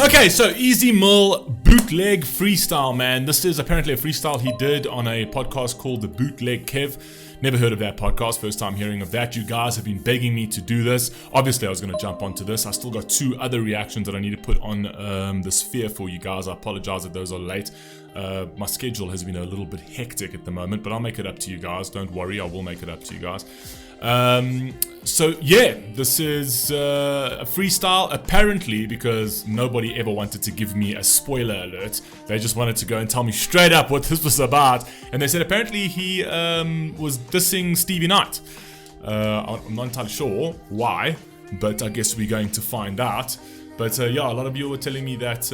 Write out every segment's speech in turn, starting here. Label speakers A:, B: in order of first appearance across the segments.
A: Okay, so Easy Mill Bootleg Freestyle, man. This is apparently a freestyle he did on a podcast called the Bootleg Kev. Never heard of that podcast, first time hearing of that. You guys have been begging me to do this. Obviously, I was going to jump onto this. I still got 2 other reactions that I need to put on the sphere for you guys. I apologize if those are late. My schedule has been a little bit hectic at the moment, but I'll make it up to you guys. Don't worry, I will make it up to you guys. So yeah, this is a freestyle, apparently, because nobody ever wanted to give me a spoiler alert. They just wanted to go and tell me straight up what this was about. And they said apparently he was dissing Stevie Knight. I'm not entirely sure why, but I guess we're going to find out. But yeah, a lot of you were telling me that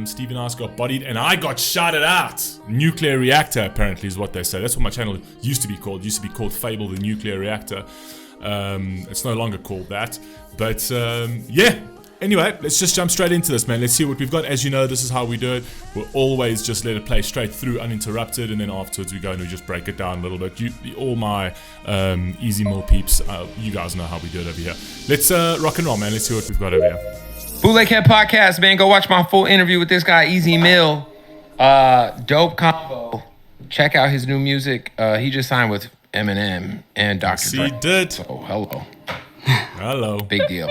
A: Stevie Knight got bodied and I got shouted out. Nuclear Reactor, apparently, is what they say. That's what my channel used to be called. It used to be called Fable the Nuclear Reactor. It's no longer called that. But yeah, anyway, let's just jump straight into this, man. Let's see what we've got. As you know, this is how we do it. We'll always just let it play straight through uninterrupted, and then afterwards we go and we just break it down a little bit. All my Easy Mill peeps, you guys know how we do it over here. Let's rock and roll, man. Let's see what we've got over here.
B: Bootleg Kev podcast, man. Go watch my full interview with this guy, Easy Mill. Dope combo. Check out his new music. He just signed with Eminem and Dr. Dre.
A: He did.
B: So, hello.
A: Hello.
B: Big deal.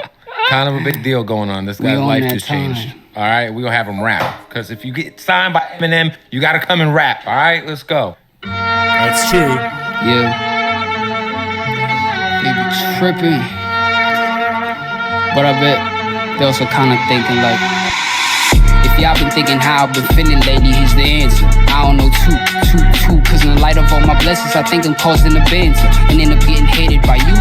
B: Kind of a big deal going on. This guy's life just changed. All right, we're going to have him rap. Because if you get signed by Eminem, you got to come and rap. All right, let's go.
A: That's true.
C: Yeah. They be tripping. But I bet they also kind of thinking like, if y'all been thinking how I've been feeling lately, here's the answer. I don't know too, cause in the light of all my blessings, I think I'm causing a banter and end up getting hated by you.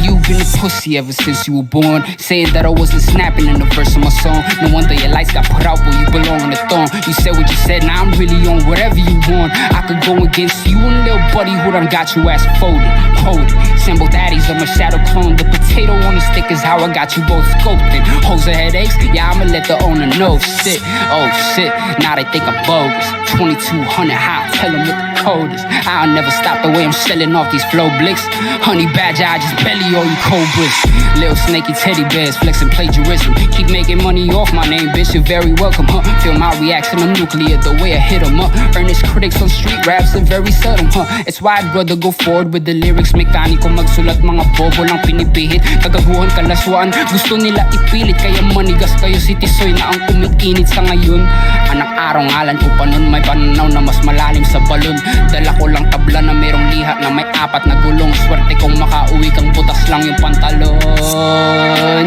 C: You've been a pussy ever since you were born, saying that I wasn't snapping in the verse of my song. No wonder your lights got put out, but you belong on the throne. You said what you said, now I'm really on whatever you want. I could go against you and little buddy who done got your ass folded. Hold it, send both addies on my shadow clone. The potato on the stick is how I got you both sculpted. Hoes and headaches, yeah, I'ma let the owner know. Shit, oh shit, now they think I'm bogus. 2200 high, tell them what the code is. I'll never stop the way I'm selling off these flow blicks. Honey badger, I just belly all you cobras. Little snaky teddy bears, flexing plagiarism. Keep making money off my name, bitch, you're very welcome, huh? Feel my reaction, I'm nuclear, the way I hit them up. Earnest critics on street raps are very subtle, huh? It's why I'd rather go forward with the lyrics. Mekaniko magsulat, mga bobo lang pinipihit. Kagaguhan kalaswaan, gusto nila ipilit. Kaya manigas kayo, sitisoy na ang umiinit sa ngayon. Anang araw ngalan ko pa nun, may pananaw na mas malalim sa balon. Dala ko lang tabla na merong liha na may 4 na gulong. Swerte kong makauwi kang butas lang yung pantalon.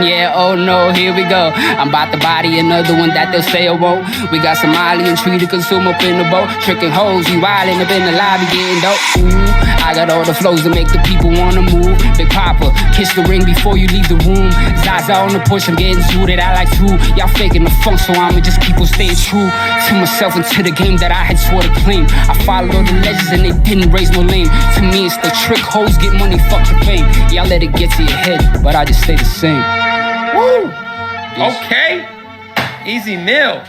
C: Yeah, oh no, here we go. I'm about to body another one that they'll say I won't. We got some alien tree to consume up in the boat. Tricking hoes, you wildin' up in the lobby getting dope. Ooh, I got all the flows to make the people wanna move. Big Papa, kiss the ring before you leave the room. Zaza on the push, I'm getting zooted, I like to. Y'all faking the funk, so I'ma just keep on staying true to myself and to the game that I had swore to claim. I followed all the legends and they didn't raise no lane. To me it's the trick, hoes get money, fuck the fame. Y'all let it get to your head, but I just stay the same.
B: Woo! Okay. Easy Mill.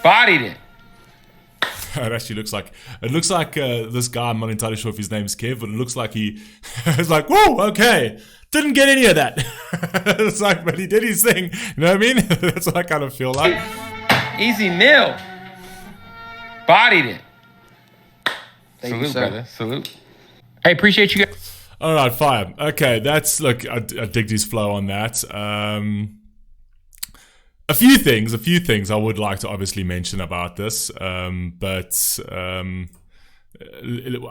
B: Bodied it.
A: It actually looks like this guy. I'm not entirely sure if his name's Kev, but it looks like he is like, whoa, okay, didn't get any of that. It's like, but he did his thing. You know what I mean? That's what I kind of feel like.
B: Easy Mill. Bodied it.
C: Thank
B: Salute,
C: you, sir.
B: brother. Salute. Hey, appreciate you guys.
A: All right, fire. Okay, that's look. I digged his flow on that. A few things I would like to obviously mention about this, but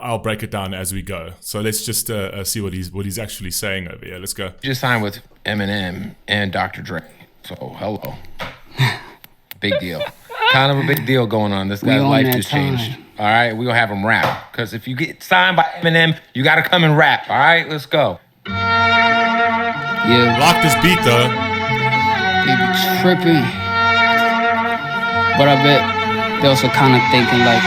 A: I'll break it down as we go. So let's just see what he's actually saying over here. Let's go.
B: Just signed with Eminem and Dr. Dre. So, hello. Big deal. Kind of a big deal going on. This guy's life just changed. All right, we're going to have him rap. Because if you get signed by Eminem, you got to come and rap. All right, let's go.
C: Yeah.
A: Lock this beat, though.
C: They be tripping. But I bet they also kind of thinking like,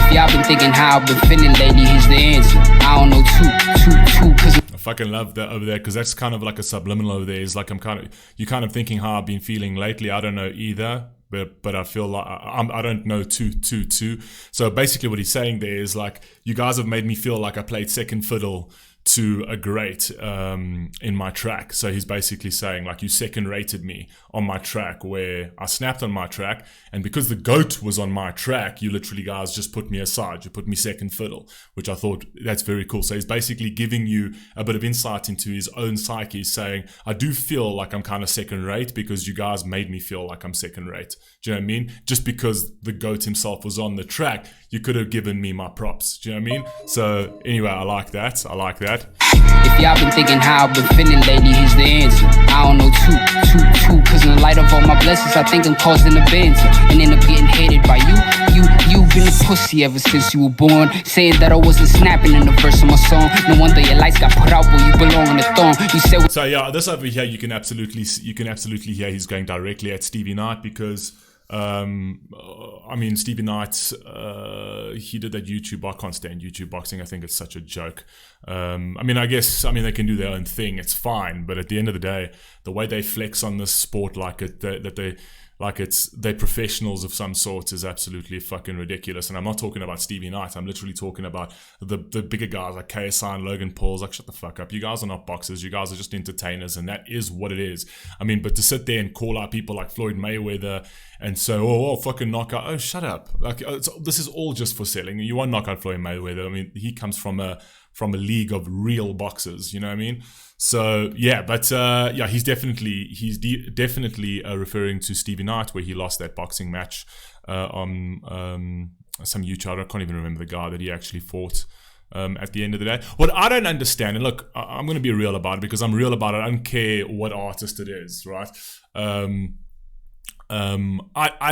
C: if y'all been thinking how I've been feeling lately, here's the answer. I don't know too, cause
A: I fucking love that over there, because that's kind of like a subliminal over there. It's like you're kind of thinking how I've been feeling lately. I don't know either. But I feel like I don't know too. So basically what he's saying there is like, you guys have made me feel like I played second fiddle to a great in my track. So he's basically saying, like, you second rated me on my track where I snapped on my track, and because the GOAT was on my track, you literally guys just put me aside. You put me second fiddle, which I thought that's very cool. So he's basically giving you a bit of insight into his own psyche, saying, I do feel like I'm kind of second rate because you guys made me feel like I'm second rate. Do you know what I mean? Just because the GOAT himself was on the track, you could have given me my props. Do you know what I mean? So anyway, I like that.
C: If y'all been thinking how I've been feeling lately, here's the answer. I don't know too. Cause in the light of all my blessings, I think I'm causing a banter and end up getting hated by you. You've been a pussy ever since you were born, saying that I wasn't snapping in the verse of my song. No wonder your lights got put out where you belong in the thorn. You said
A: so yeah, this over here you can absolutely hear he's going directly at Stevie Knight because I mean, Stevie Knight, he did that YouTube. I can't stand YouTube boxing. I think it's such a joke. I mean, they can do their own thing. It's fine. But at the end of the day, the way they flex on this sport they're professionals of some sort is absolutely fucking ridiculous. And I'm not talking about Stevie Knight. I'm literally talking about the bigger guys like KSI and Logan Paul's. Like, shut the fuck up. You guys are not boxers. You guys are just entertainers, and that is what it is. I mean, but to sit there and call out people like Floyd Mayweather and say, oh, fucking knockout. Oh, shut up. Like, this is all just for selling. You won't knock out Floyd Mayweather. I mean, he comes from a league of real boxers. You know what I mean? So yeah, but he's definitely referring to Stevie Knight, where he lost that boxing match on some YouTuber. I can't even remember the guy that he actually fought at the end of the day. What I don't understand, and look, I'm going to be real about it because I'm real about it. I don't care what artist it is, right? I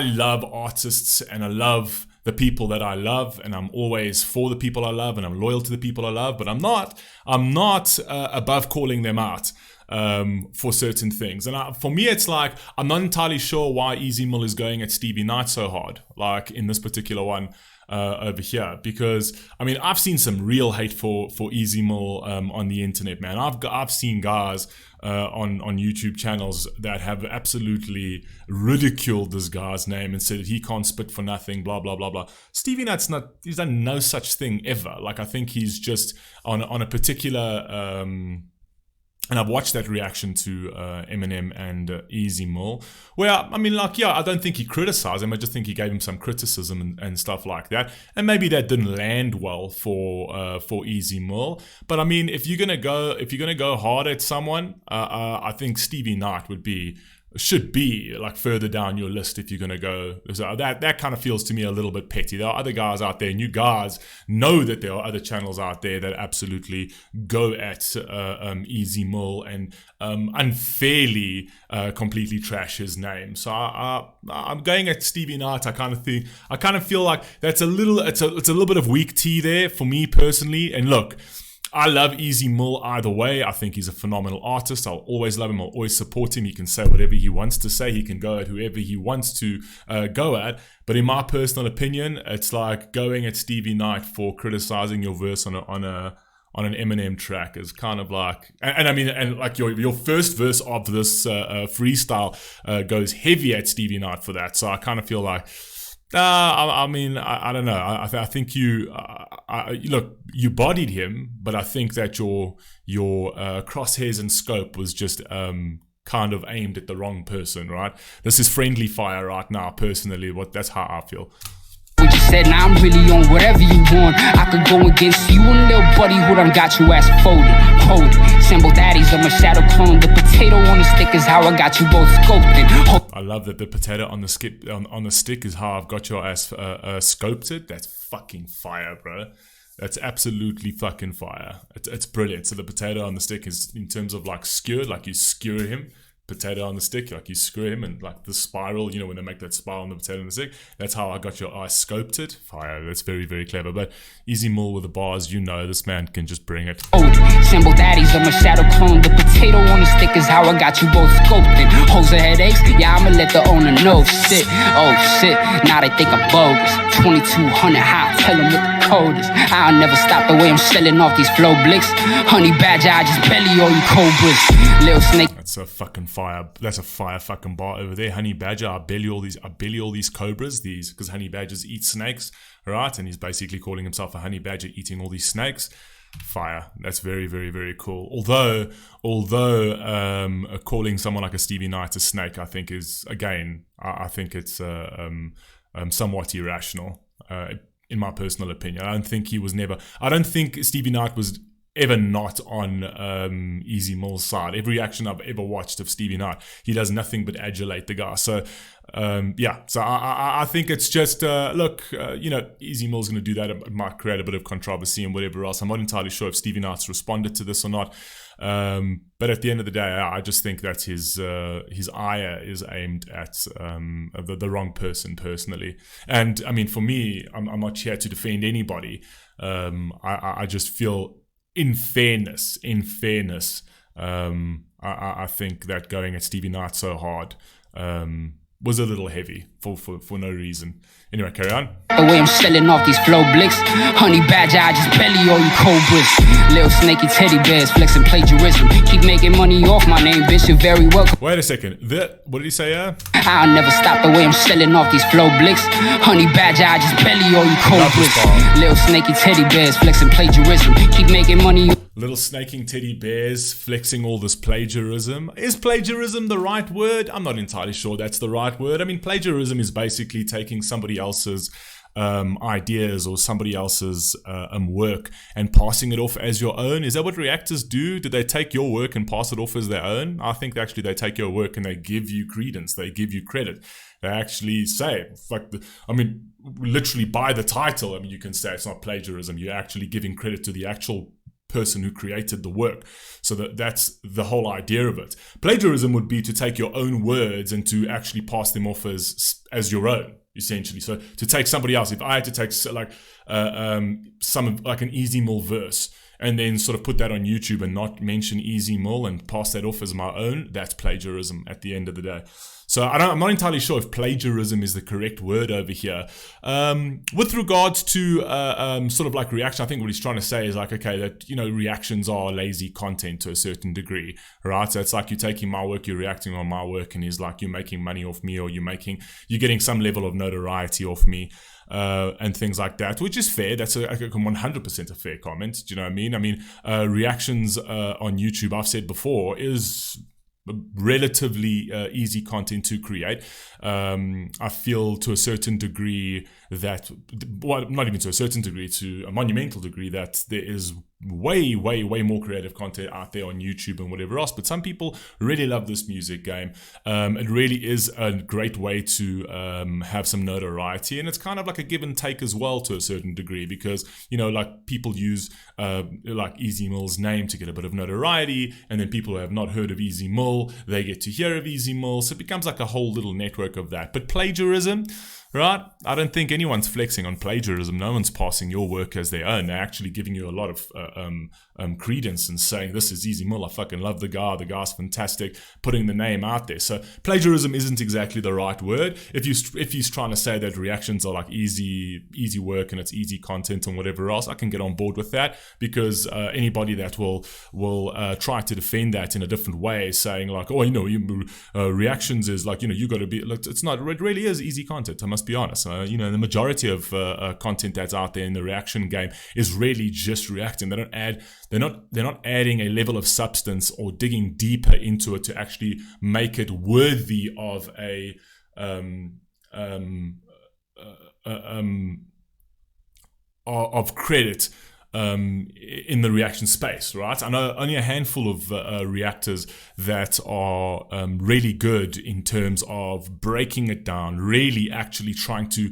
A: love artists and I love the people that I love, and I'm always for the people I love, and I'm loyal to the people I love, but I'm not above calling them out for certain things. And for me, it's like, I'm not entirely sure why Easy Mill is going at Stevie Knight so hard, like in this particular one over here, because I mean, I've seen some real hate for Easy Mill on the internet, man. I've seen guys on YouTube channels that have absolutely ridiculed this guy's name and said that he can't spit for nothing, blah blah blah blah. Stevie Knight's he's done no such thing ever. Like, I think he's just on a particular and I've watched that reaction to Eminem and Easy Mill, where, I mean, like, yeah, I don't think he criticized him. I just think he gave him some criticism and stuff like that. And maybe that didn't land well for Easy Mill. But I mean, if you're gonna go hard at someone, I think Stevie Knight should be like further down your list if you're going to go. So that kind of feels to me a little bit petty. There are other guys out there, and you guys know that there are other channels out there that absolutely go at Easy Mill and unfairly completely trash his name. So I'm going at Stevie Knight. I kind of feel like it's a little bit of weak tea there for me personally. And look, I love Easy Mill either way. I think he's a phenomenal artist. I'll always love him. I'll always support him. He can say whatever he wants to say. He can go at whoever he wants to go at. But in my personal opinion, it's like going at Stevie Knight for criticizing your verse on an Eminem track is kind of like, and I mean, and like your first verse of this freestyle goes heavy at Stevie Knight for that. So I kind of feel like, I mean, I don't know. I think you look, you bodied him, but I think that your crosshairs and scope was just kind of aimed at the wrong person, right? This is friendly fire right now, personally. That's how I feel.
C: What you said, now I'm really on whatever you want. I could go against you and little buddy who done got your ass folded. Hold it. Send both addies of my shadow clone. The potato on the stick is how I got you both scoped.
A: I love that the potato on the stick is how I've got your ass scoped it. That's fucking fire, bro. That's absolutely fucking fire. It's brilliant. So the potato on the stick is, in terms of like skewered, like you skewer him. Potato on the stick, like you screw him, and like the spiral, you know, when they make that spiral on the potato on the stick, that's how I got your eye scoped it. Fire, that's very, very clever. But Easy Mill with the bars, you know, this man can just bring it.
C: Send both addies of my shadow clone. The potato on the stick is how I got you both scoped it. Hoes and headaches, yeah, I'ma let the owner know. Shit, oh shit, now they think I'm bogus. 2200 high, tell them what the code is. I'll never stop the way I'm selling off these flow blicks. Honey badger, I just belly all you cobras. Little snake.
A: That's a fucking fire. That's a fire fucking bar over there. Honey badger, I belly all these cobras, because honey badgers eat snakes, right? And he's basically calling himself a honey badger eating all these snakes. Fire. That's very, very, very cool. Although calling someone like a Stevie Knight a snake, I think is, again, I think it's somewhat irrational, in my personal opinion. I don't think Stevie Knight was ever not on Easy Mill's side. Every action I've ever watched of Stevie Knight, he does nothing but adulate the guy. So so I think it's just Easy Mill's going to do that. It might create a bit of controversy and whatever else. I'm not entirely sure if Stevie Knight's responded to this or not, but at the end of the day, I just think that his ire is aimed at the wrong person personally. And I mean, for me, I'm not here to defend anybody. I just feel, in fairness, I think that going at Stevie Knight so hard was a little heavy for no reason. Anyway, carry on.
C: The way I'm selling off these flow blicks, honey badger, I just belly all you cobras. Little snaky teddy bears flexing plagiarism. Keep making money off my name, bitch. You're very welcome.
A: Wait a second. What did he say?
C: I'll never stop the way I'm selling off these flow blicks. Honey badger, I just belly all you cobras. Little snaky teddy bears flexing plagiarism. Keep making money.
A: Little snaking teddy bears flexing all this plagiarism. Is plagiarism the right word? I'm not entirely sure that's the right word. I mean, plagiarism is basically taking somebody else's ideas or somebody else's work and passing it off as your own. Is that what reactors do? Do they take your work and pass it off as their own? I think actually they take your work and they give you credence. They give you credit. They actually say, literally by the title, I mean, you can say it's not plagiarism. You're actually giving credit to the actual person who created the work. So that's the whole idea of it. Plagiarism would be to take your own words and to actually pass them off as your own, essentially. So to take somebody else, if I had to take an Easy Mill verse and then sort of put that on YouTube and not mention Easy Mill and pass that off as my own, that's plagiarism at the end of the day. So I'm not entirely sure if plagiarism is the correct word over here. With regards to sort of like reaction, I think what he's trying to say is like, okay, that, reactions are lazy content to a certain degree, right? So it's like you're taking my work, you're reacting on my work, and he's like, you're making money off me, or you're getting some level of notoriety off me. And things like that, which is fair. That's a 100% a fair comment. Do you know what I mean? I mean, reactions on YouTube, I've said before, is relatively easy content to create. I feel to a certain degree that, well, not even to a certain degree, to a monumental degree, that there is way more creative content out there on YouTube and whatever else. But some people really love this music game. It really is a great way to have some notoriety, and it's kind of like a give and take as well to a certain degree, because like people use like Easy Mill's name to get a bit of notoriety, and then people who have not heard of Easy Mill, they get to hear of Easy Mill, so it becomes like a whole little network of that. But plagiarism, right? I don't think anyone's flexing on plagiarism. No one's passing your work as their own. They're actually giving you a lot of credence and saying, this is Easy Mill. I fucking love the guy. The guy's fantastic. Putting the name out there. So plagiarism isn't exactly the right word. If he's trying to say that reactions are like easy work and it's easy content and whatever else, I can get on board with that, because anybody that will try to defend that in a different way, saying like, oh, reactions is like, you got to be, like, it's not, it really is easy content. I must be honest. The majority of content that's out there in the reaction game is really just reacting. They're not adding a level of substance or digging deeper into it to actually make it worthy of of credit in the reaction space, right? I know only a handful of reactors that are really good in terms of breaking it down, really actually trying to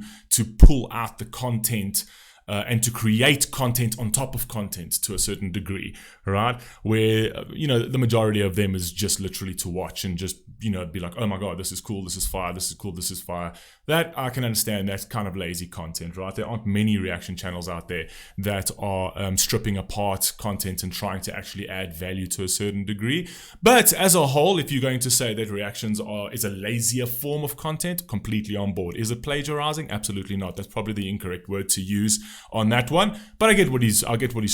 A: pull out the content and to create content on top of content to a certain degree, right? Where, the majority of them is just literally to watch and just, be like, oh my God, this is cool, this is fire, this is cool, this is fire. That I can understand. That's kind of lazy content, right? There aren't many reaction channels out there that are stripping apart content and trying to actually add value to a certain degree. But as a whole, if you're going to say that reactions is a lazier form of content, completely on board. Is it plagiarizing? Absolutely not. That's probably the incorrect word to use on that one. But I get what he's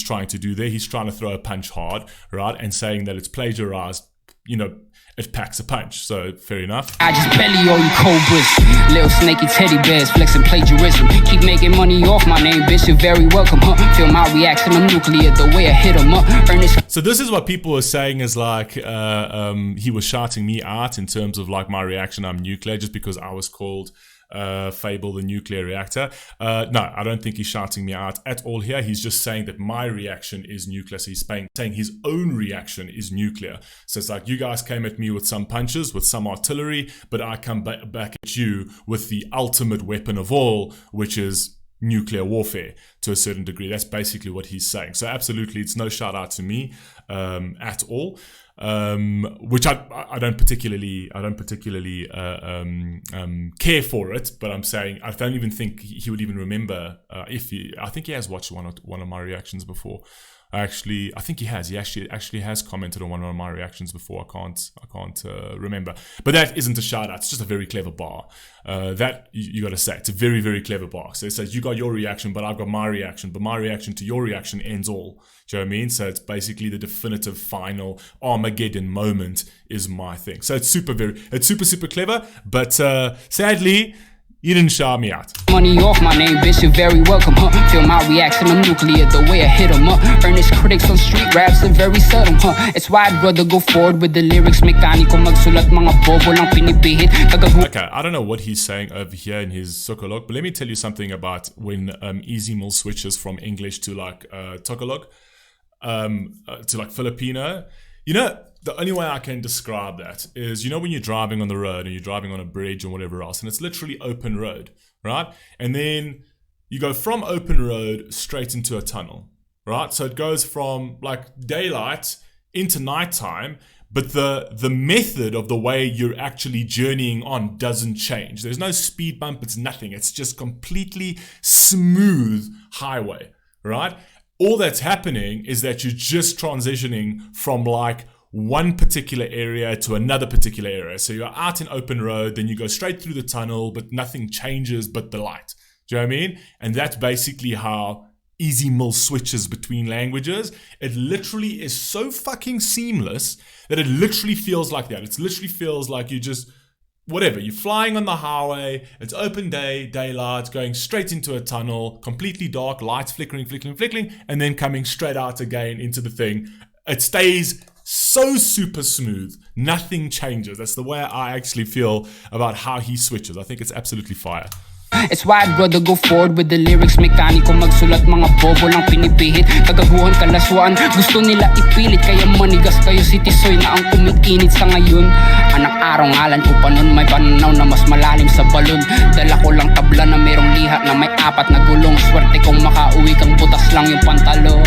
A: trying to do there. He's trying to throw a punch hard, right? And saying that it's plagiarized it packs a punch. So fair enough.
C: I just belly all you cobras, little snaky teddy bears, flexing plagiarism. Keep making money off my name, bitch. You're very welcome, huh? Feel my reaction, I'm nuclear the way I hit 'em up.
A: So this is what people were saying is like he was shouting me out in terms of like my reaction. I'm nuclear just because I was called Fable the nuclear reactor. No, I don't think he's shouting me out at all here. He's just saying that my reaction is nuclear. So he's saying his own reaction is nuclear. So it's like you guys came at me with some punches, with some artillery, but I come back at you with the ultimate weapon of all, which is nuclear warfare to a certain degree. That's basically what he's saying. So absolutely, it's no shout out to me at all. Which I don't particularly care for it, but I'm saying I don't even think he would even remember I think he has watched one of my reactions before. I think he has. He actually has commented on one of my reactions before. I can't remember. But that isn't a shout out. It's just a very clever bar. That you got to say. It's a very, very clever bar. So it says you got your reaction, but I've got my reaction. But my reaction to your reaction ends all. Do you know what I mean? So it's basically the definitive final Armageddon moment is my thing. So it's super clever. But sadly, you didn't shout me out.
C: Money off my name, bitch, you're very welcome, huh? Feel my reaction, I'm nuclear the way I hit 'em up. Earnest critics on street raps are very subtle, huh? It's why I'd rather go forward with the lyrics. Mekaniko magsulat mga bobo lang pinipihit.
A: Okay, I don't know what he's saying over here in his Tagalog, but let me tell you something about when Easy Mill switches from English to like Tagalog, to like Filipino. The only way I can describe that is, when you're driving on the road and you're driving on a bridge or whatever else, and it's literally open road, right? And then you go from open road straight into a tunnel, right? So it goes from like daylight into nighttime, but the method of the way you're actually journeying on doesn't change. There's no speed bump, it's nothing. It's just completely smooth highway, right? All that's happening is that you're just transitioning from like one particular area to another particular area. So you're out in open road, then you go straight through the tunnel, but nothing changes but the light. Do you know what I mean? And that's basically how Easy Mill switches between languages. It literally is so fucking seamless that it literally feels like that. It literally feels like you just, whatever, you're flying on the highway, it's open daylight, going straight into a tunnel, completely dark, lights flickering, and then coming straight out again into the thing. It stays so super smooth. Nothing changes. That's the way I actually feel about how he switches. I think it's absolutely fire.
C: It's why I'd rather go forward with the lyrics. Mekaniko magsulat, mga bobo lang pinipihit. Kagaguhan kalaswaan, gusto nila ipilit. Kaya manigas kayo, sitisoy na ang umiinit sa ngayon. Anang araw ngalan ko pa nun, may pananaw na mas malalim sa balon. Dala ko lang tabla na merong liha na may apat na gulong. Swerte kong makauwi kang butas lang yung pantalon.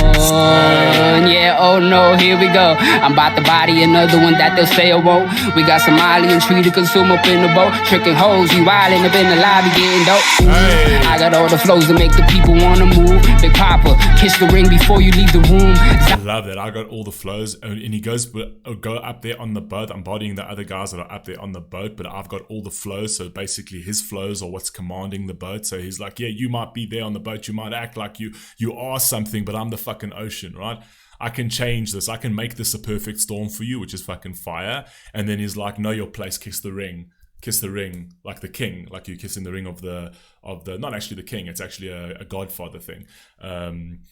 C: Yeah, oh no, here we go. I'm about to body another one that they'll say I won't. We got some Molly and tree to consume up in the boat. Tricking hoes, you wildin' up in the lobby getting dope.
A: Hey.
C: I got all the flows to make the people wanna move. Big Papa, kiss the ring before you leave the room.
A: I love that. I got all the flows, and he goes go up there on the boat. I'm bodying the other guys that are up there on the boat, but I've got all the flows. So basically, his flows are what's commanding the boat. So he's like, yeah, you might be there on the boat, you might act like you are something, but I'm the fucking ocean, right? I can change this. I can make this a perfect storm for you, which is fucking fire. And then he's like, know your place, kiss the ring. Kiss the ring like the king, like you're kissing the ring of the not actually the king, it's actually a godfather thing.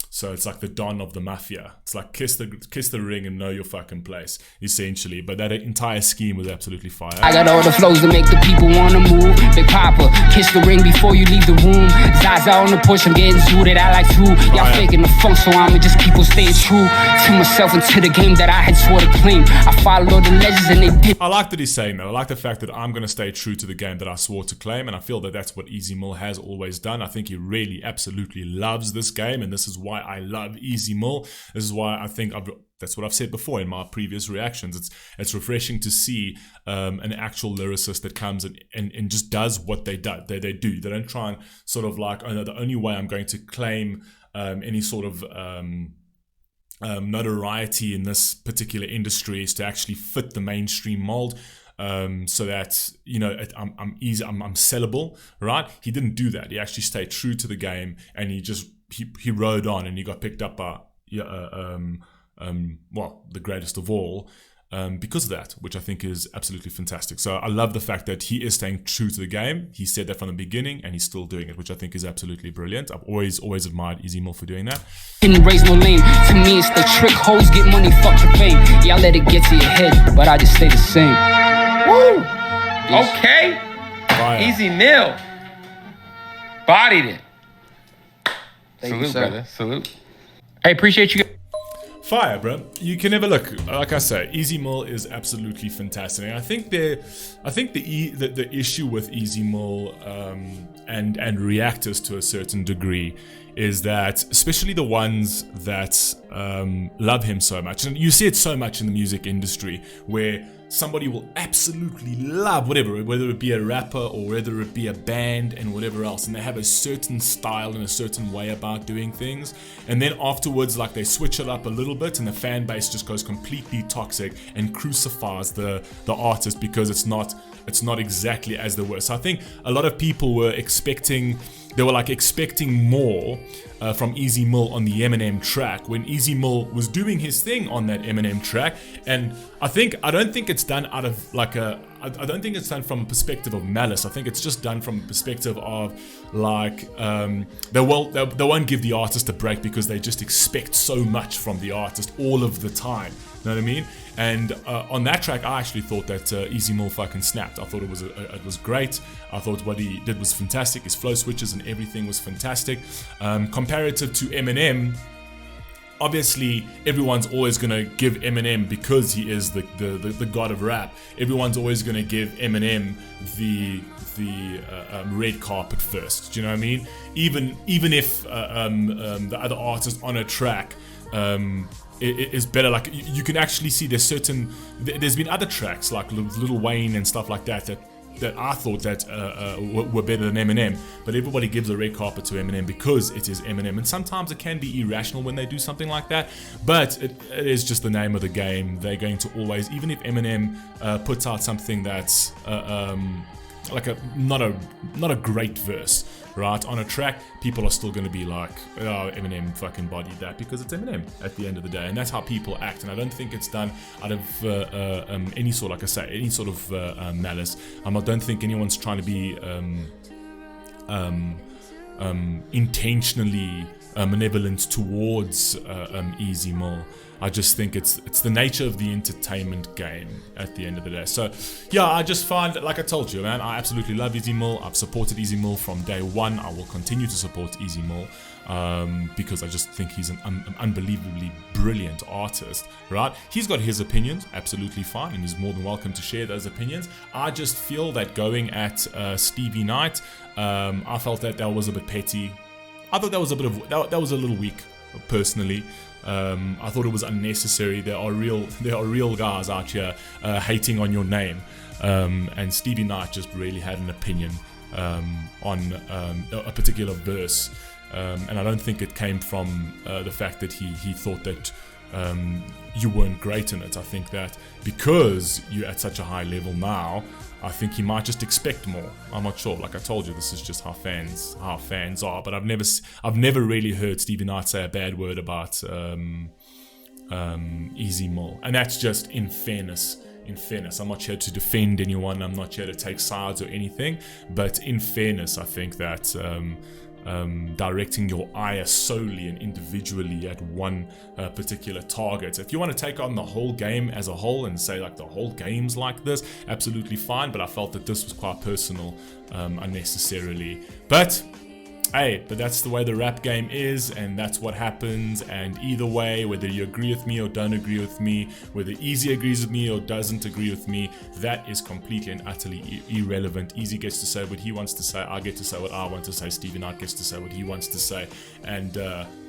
A: So it's like the don of the mafia. It's like kiss the ring and know your fucking place, essentially. But that entire scheme was absolutely fire.
C: I got all the flows to make the people wanna move. Big Papa, kiss the ring before you leave the room. Zaza on the push, I'm getting suited, I like to. Y'all faking the funk, so I'ma just people staying true to myself and to the game that I had swore to claim. I followed the legends and they did.
A: I like that he's saying that. I like the fact that I'm gonna stay true to the game that I swore to claim, and I feel that that's what Easy Mill has always done. I think he really absolutely loves this game, and this is why I love Easy Mill. This is why I think that's what I've said before in my previous reactions. It's refreshing to see an actual lyricist that comes and just does what they do. They do. They don't try and sort of like, oh no, the only way I'm going to claim any sort of notoriety in this particular industry is to actually fit the mainstream mold. So that I'm sellable, right? He didn't do that. He actually stayed true to the game, and he rode on, and he got picked up by the greatest of all, because of that, which I think is absolutely fantastic. So I love the fact that he is staying true to the game. He said that from the beginning, and he's still doing it, which I think is absolutely brilliant. I've always admired Easy Mill for doing that.
C: Didn't raise no lane. To me, it's the trick. Hoes get money, fuck your fame. Yeah, I let it get to your head, but I just stay the same.
B: Woo! Okay.
A: Fire.
B: Easy Mill. Bodied it.
C: Thank
B: Salute,
C: you, sir.
B: brother. Salute. Hey, appreciate you.
A: Fire, bro. You can never look. Like I say, Easy Mill is absolutely fantastic. And I think the issue with Easy Mill and reactors to a certain degree is that, especially the ones that love him so much, and you see it so much in the music industry, where somebody will absolutely love whatever, whether it be a rapper or whether it be a band and whatever else, and they have a certain style and a certain way about doing things, and then afterwards, like, they switch it up a little bit and the fan base just goes completely toxic and crucifies the artist because it's not exactly as they were. So I think a lot of people were expecting more from Easy Mill on the Eminem track, when Easy Mill was doing his thing on that Eminem track. And I don't think it's done out of like I don't think it's done from a perspective of malice. I think it's just done from a perspective of like they won't give the artist a break because they just expect so much from the artist all of the time. You know what I mean? And on that track, I actually thought that Easy Mill fucking snapped. I thought it was great. I thought what he did was fantastic. His flow switches and everything was fantastic. Comparative to Eminem, obviously everyone's always gonna give Eminem, because he is the god of rap. Everyone's always gonna give Eminem the red carpet first. Do you know what I mean? Even if the other artist on a track it is better. Like, you can actually see there's been other tracks like Lil Wayne and stuff like that I thought that were better than Eminem, but everybody gives a red carpet to Eminem because it is Eminem, and sometimes it can be irrational when they do something like that, but it is just the name of the game. They're going to always, even if Eminem puts out something that's like not a great verse, right, on a track, people are still going to be like, oh, Eminem fucking bodied that, because it's Eminem at the end of the day, and that's how people act. And I don't think it's done out of any sort, like I say, any sort of malice. I don't think anyone's trying to be intentionally malevolent towards Easy Mill. I just think it's the nature of the entertainment game at the end of the day. So yeah, I just find, like I told you, man, I absolutely love Easy Mill. I've supported Easy Mill from day one. I will continue to support Easy Mill because I just think he's an unbelievably brilliant artist, right? He's got his opinions, absolutely fine, and he's more than welcome to share those opinions. I just feel that going at Stevie Knight, I felt that was a bit petty. I thought that was that was a little weak, personally. I thought it was unnecessary. There are real guys out here hating on your name, and Stevie Knight just really had an opinion on a particular verse, and I don't think it came from the fact that he thought that you weren't great in it. I think that because you're at such a high level now, I think he might just expect more. I'm not sure. Like I told you, this is just how fans are. But I've never really heard Stevie Knight say a bad word about Easy Mill, and that's just in fairness. I'm not here to defend anyone. I'm not here to take sides or anything. But in fairness, I think that directing your ire solely and individually at one particular target. If you want to take on the whole game as a whole and say like the whole game's like this, absolutely fine, but I felt that this was quite personal unnecessarily. But hey, but that's the way the rap game is, and that's what happens. And either way, whether you agree with me or don't agree with me, whether Easy agrees with me or doesn't agree with me, that is completely and utterly irrelevant. Easy gets to say what he wants to say, I get to say what I want to say, Stevie Knight gets to say what he wants to say, and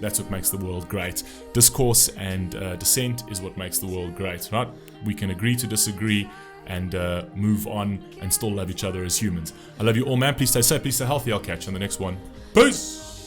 A: that's what makes the world great. Discourse and dissent is what makes the world great, right? We can agree to disagree and move on and still love each other as humans. I love you all, man. Please stay safe, please stay healthy. I'll catch you on the next one. Peace!